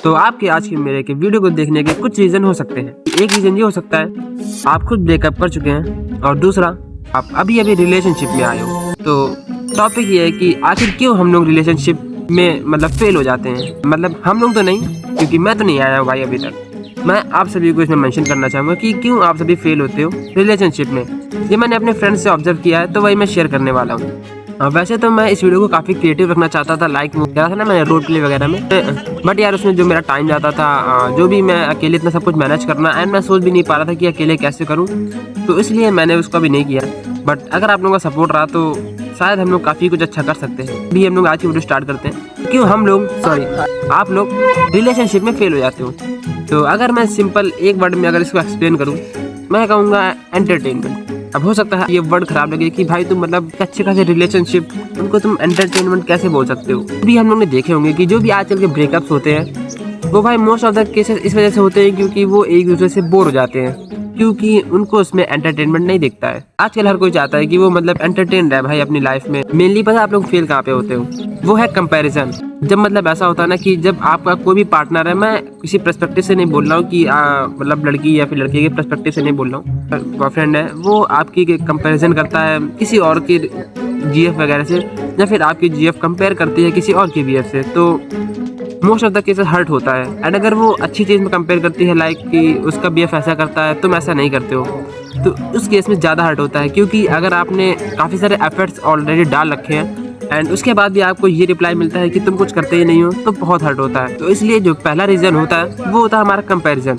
तो आपके आज की मेरे के वीडियो को देखने के कुछ रीज़न हो सकते हैं। एक रीज़न ये हो सकता है आप खुद ब्रेकअप कर चुके हैं, और दूसरा आप अभी अभी रिलेशनशिप में आए हो। तो टॉपिक ये है कि आखिर क्यों हम लोग रिलेशनशिप में मतलब फेल हो जाते हैं। मतलब हम लोग तो नहीं, क्योंकि मैं तो नहीं आया हूँ भाई अभी तक। मैं आप सभी को इसमें मेंशन करना चाहूँगा कि क्यों आप सभी फेल होते हो रिलेशनशिप में। ये मैंने अपने फ्रेंड से ऑब्जर्व किया है, तो वही मैं शेयर करने वाला हूँ। वैसे तो मैं इस वीडियो को काफ़ी क्रिएटिव रखना चाहता था, लाइक वो कहा था ना मैंने रोल प्ले वगैरह में, बट यार उसमें जो मेरा टाइम जाता था, जो भी मैं अकेले इतना सब कुछ मैनेज करना, एंड मैं सोच भी नहीं पा रहा था कि अकेले कैसे करूँ, तो इसलिए मैंने उसका भी नहीं किया। बट अगर आप लोगों का सपोर्ट रहा तो शायद हम लोग काफ़ी कुछ अच्छा कर सकते हैं। अभी हम लोग आज की वीडियो स्टार्ट करते हैं। क्यों हम लोग आप लोग रिलेशनशिप में फेल हो जाते हो। तो अगर मैं सिंपल एक वर्ड में अगर इसको एक्सप्लेन करूँ, मैं कहूँगा एंटरटेनमेंट। अब हो सकता है ये वर्ड खराब लगे कि भाई तुम मतलब अच्छे खासे रिलेशनशिप, उनको तुम एंटरटेनमेंट कैसे बोल सकते हो। अभी हम लोग ने देखे होंगे कि जो भी आजकल के ब्रेकअप्स होते हैं वो भाई मोस्ट ऑफ द केसेस इस वजह से होते हैं क्योंकि वो एक दूसरे से बोर हो जाते हैं, क्योंकि उनको उसमें एंटरटेनमेंट नहीं दिखता है। आजकल हर कोई चाहता है कि वो मतलब एंटरटेन रहे भाई अपनी लाइफ में। मेनली पता है आप लोग फेल कहाँ पे होते हो, वो है कंपैरिजन। जब मतलब ऐसा होता है ना कि जब आपका कोई भी पार्टनर है, मैं किसी पर्सपेक्टिव से नहीं बोल रहा हूँ कि मतलब लड़की या फिर लड़के के पर्सपेक्टिव से नहीं बोल रहा हूँ, बॉयफ्रेंड है वो आपकी कंपैरिजन करता है किसी और की जीएफ वगैरह से, या फिर आपकी जीएफ कंपेयर करती है किसी और की बीएफ से, तो most of the cases hurt होता है। एंड अगर वो अच्छी चीज़ में कंपेयर करती है, लाइक कि उसका बीएफ ऐसा करता है तुम ऐसा नहीं करते हो, तो उस केस में ज़्यादा हर्ट होता है। क्योंकि अगर आपने काफ़ी सारे एफर्ट्स ऑलरेडी डाल रखे हैं एंड उसके बाद भी आपको ये रिप्लाई मिलता है कि तुम कुछ करते ही नहीं हो, तो बहुत हर्ट होता है। तो इसलिए जो पहला रीज़न होता है वो होता है हमारा कंपैरिजन।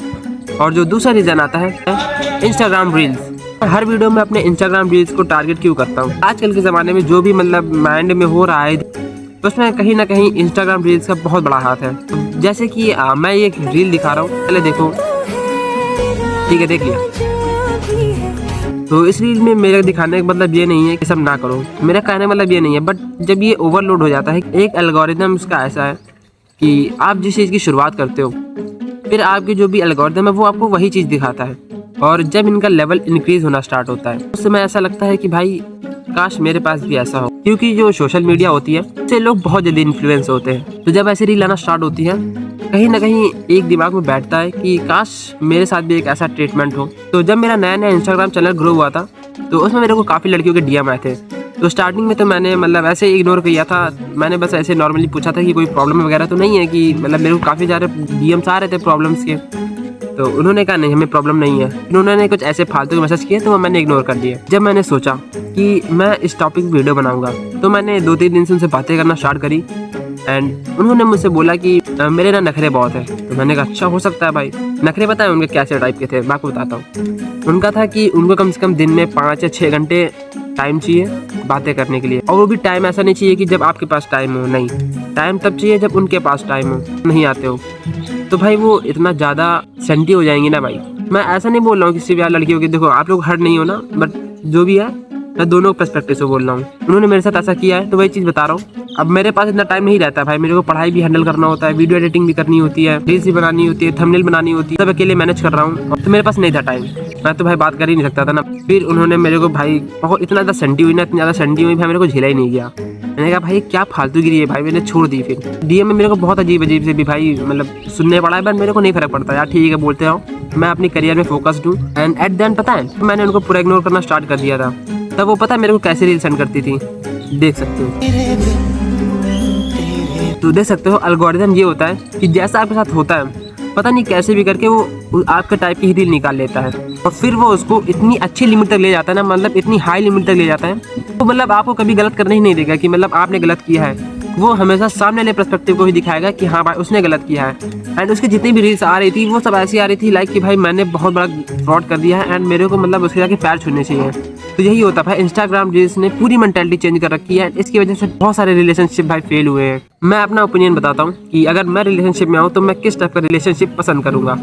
और जो दूसरा रीज़न आता है इंस्टाग्राम रील्स। हर वीडियो में अपने इंस्टाग्राम रील्स को टारगेट क्यों करता हूँ, आजकल के ज़माने में जो भी मतलब माइंड में हो रहा है तो उसमें कहीं ना कहीं इंस्टाग्राम रील्स का बहुत बड़ा हाथ है। जैसे कि मैं एक रील दिखा रहा हूँ, पहले देखो, ठीक है देख लिया। तो इस रील में मेरे दिखाने का मतलब ये नहीं है कि सब ना करो, मेरा कहने मतलब ये नहीं है, बट जब ये ओवरलोड हो जाता है, एक एल्गोरिदम उसका ऐसा है कि आप जिस चीज़ की शुरुआत करते हो फिर आपकी जो भी एल्गोरिदम है वो आपको वही चीज़ दिखाता है। और जब इनका लेवल इंक्रीज होना स्टार्ट होता है उस समय ऐसा लगता है कि भाई काश मेरे पास भी ऐसा हो, क्योंकि जो सोशल मीडिया होती है उससे लोग बहुत जल्दी इन्फ्लुएंस होते हैं। तो जब ऐसी रील आना स्टार्ट होती है, कहीं ना कहीं एक दिमाग में बैठता है कि काश मेरे साथ भी एक ऐसा ट्रीटमेंट हो। तो जब मेरा नया नया इंस्टाग्राम चैनल ग्रो हुआ था तो उसमें मेरे को काफ़ी लड़कियों के डीएम आए थे। तो स्टार्टिंग में तो मैंने मतलब ऐसे ही इग्नोर किया था, मैंने बस ऐसे नॉर्मली पूछा था कि कोई प्रॉब्लम वगैरह तो नहीं है, कि मतलब मेरे को काफ़ी सारे डीएम्स आ रहे थे प्रॉब्लम्स के। तो उन्होंने कहा नहीं हमें प्रॉब्लम नहीं है, उन्होंने कुछ ऐसे फालतू के मैसेज किए तो वो मैंने इग्नोर कर दिए। जब मैंने सोचा कि मैं इस टॉपिक वीडियो बनाऊंगा तो मैंने 2-3 दिन से उनसे बातें करना स्टार्ट करी, एंड उन्होंने मुझसे बोला कि मेरे ना नखरे बहुत है। तो मैंने कहा अच्छा हो सकता है भाई। नखरे पता है उनके कैसे टाइप के थे, मैं आपको बताता हूँ। उनका था कि उनको कम से कम दिन में 5 या 6 घंटे टाइम चाहिए बातें करने के लिए, और वो भी टाइम ऐसा नहीं चाहिए कि जब आपके पास टाइम हो, नहीं, टाइम तब चाहिए जब उनके पास टाइम हो, नहीं आते हो तो भाई वो इतना ज़्यादा सेंटी हो जाएंगी ना भाई। मैं ऐसा नहीं बोल रहा हूँ किसी भी यार लड़कियों की, देखो आप लोग हर्ट नहीं हो ना, बट जो भी है मैं दोनों पर्सपेक्टिव से बोल रहा हूँ। उन्होंने मेरे साथ ऐसा किया है तो वही चीज़ बता रहा हूँ। अब मेरे पास इतना टाइम नहीं रहता भाई, मेरे को पढ़ाई भी हैंडल करना होता है, वीडियो एडिटिंग भी करनी होती है, रील्स भी बनानी होती है, थंबनेल बनानी होती है, सब अकेले मैनेज कर रहा हूँ। तो मेरे पास नहीं था टाइम, मैं तो भाई बात कर ही नहीं सकता था ना। फिर उन्होंने मेरे को भाई बहुत इतना ज़्यादा सेंटी हुई ना, इतना ज़्यादा सेंटी हुई भाई, मेरे को झेला ही नहीं गया। मैंने कहा भाई क्या फालतू गिरी है भाई, मैंने छोड़ दी। फिर डीएम में मेरे को बहुत अजीब अजीब से भी भाई मतलब सुनने पड़ा है, बट मेरे को नहीं फर्क पड़ता यार, ठीक है बोलते रहो, मैं अपनी करियर में फोकस्ड हूँ। एंड एट द एंड पता है मैंने उनको पूरा इग्नोर करना स्टार्ट कर दिया था। तब वो पता है मेरे को कैसे रील सेंड करती थी, देख सकते हो। तो देख सकते हो एल्गोरिथम ये होता है कि जैसा आपके साथ होता है पता नहीं कैसे भी करके वो आपके टाइप की ही रील निकाल लेता है, और फिर वो उसको इतनी अच्छी लिमिट तक ले जाता है ना, मतलब इतनी हाई लिमिट तक ले जाता है, तो मतलब आपको कभी गलत करने ही नहीं देगा कि मतलब आपने गलत किया है। वो हमेशा सामने वाले पर्सपेक्टिव को ही दिखाएगा कि हाँ भाई उसने गलत किया है। एंड उसकी जितनी भी रील्स आ रही थी वो सब ऐसी आ रही थी लाइक कि भाई मैंने बहुत बड़ा फ्रॉड कर दिया है एंड मेरे को मतलब उसके जाके पैर छूने चाहिए। तो यही होता है भाई, इंस्टाग्राम रील्स ने पूरी मेंटालिटी चेंज कर रखी है। इसकी वजह से बहुत सारे रिलेशनशिप भाई फेल हुए हैं। मैं अपना ओपिनियन बताता हूँ कि अगर मैं रिलेशनशिप में आऊँ तो मैं किस टाइप का रिलेशनशिप पसंद करूँगा।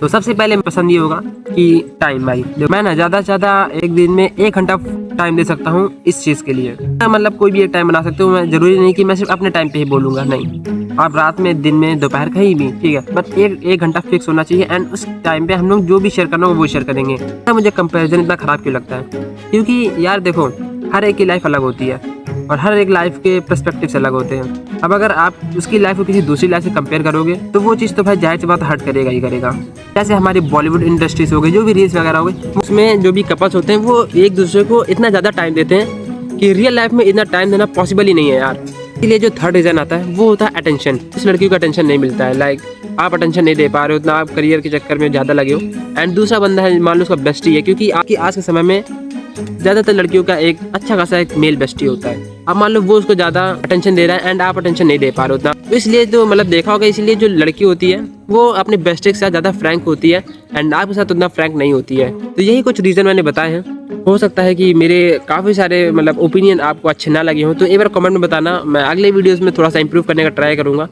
तो सबसे पहले पसंद ये होगा कि टाइम भाई, मैं ना ज़्यादा से ज़्यादा एक दिन में 1 घंटा टाइम दे सकता हूँ इस चीज़ के लिए। मतलब कोई भी एक टाइम बना सकते हो, मैं जरूरी नहीं कि मैं सिर्फ अपने टाइम पे ही बोलूँगा, नहीं, आप रात में, दिन में, दोपहर, कहीं भी, ठीक है, बट एक घंटा फिक्स होना चाहिए। एंड उस टाइम पे हम लोग जो भी शेयर करना हो वो शेयर करेंगे। मुझे कंपैरिजन इतना ख़राब क्यों लगता है, क्योंकि यार देखो हर एक की लाइफ अलग होती है और हर एक लाइफ के पर्सपेक्टिव से अलग होते हैं। अब अगर आप उसकी लाइफ को किसी दूसरी लाइफ से कंपेयर करोगे तो वो चीज़ तो भाई जाहिर सी बात हर्ट करेगा ही करेगा। जैसे हमारी बॉलीवुड इंडस्ट्रीज हो गई, जो भी रील्स वगैरह हो गई, उसमें जो भी कपल्स होते हैं वो एक दूसरे को इतना ज़्यादा टाइम देते हैं कि रियल लाइफ में इतना टाइम देना पॉसिबल ही नहीं है यार। इसलिए जो थर्ड रीज़न आता है वो होता है अटेंशन। इस लड़की को अटेंशन नहीं मिलता है, लाइक आप अटेंशन नहीं दे पा रहे हो, उतना आप करियर के चक्कर में ज़्यादा लगे हो। एंड दूसरा बंदा है, मान लो उसका बेस्टी है, क्योंकि आपकी आज के समय में ज़्यादातर लड़कियों का एक अच्छा खासा एक मेल बेस्टी होता है। अब मान लो वो उसको ज़्यादा अटेंशन दे रहा है एंड आप अटेंशन नहीं दे पा रहे हो उतना, तो इसलिए जो मतलब देखा होगा, इसलिए जो लड़की होती है वो अपने बेस्टी के साथ ज़्यादा फ्रैंक होती है एंड आपके साथ उतना फ्रैंक नहीं होती है। तो यही कुछ रीज़न मैंने बताए हैं। हो सकता है कि मेरे काफ़ी सारे मतलब ओपिनियन आपको अच्छे ना लगे हों, तो एक बार कमेंट में बताना, मैं अगले वीडियोज़ में थोड़ा सा इंप्रूव करने का ट्राई करूँगा।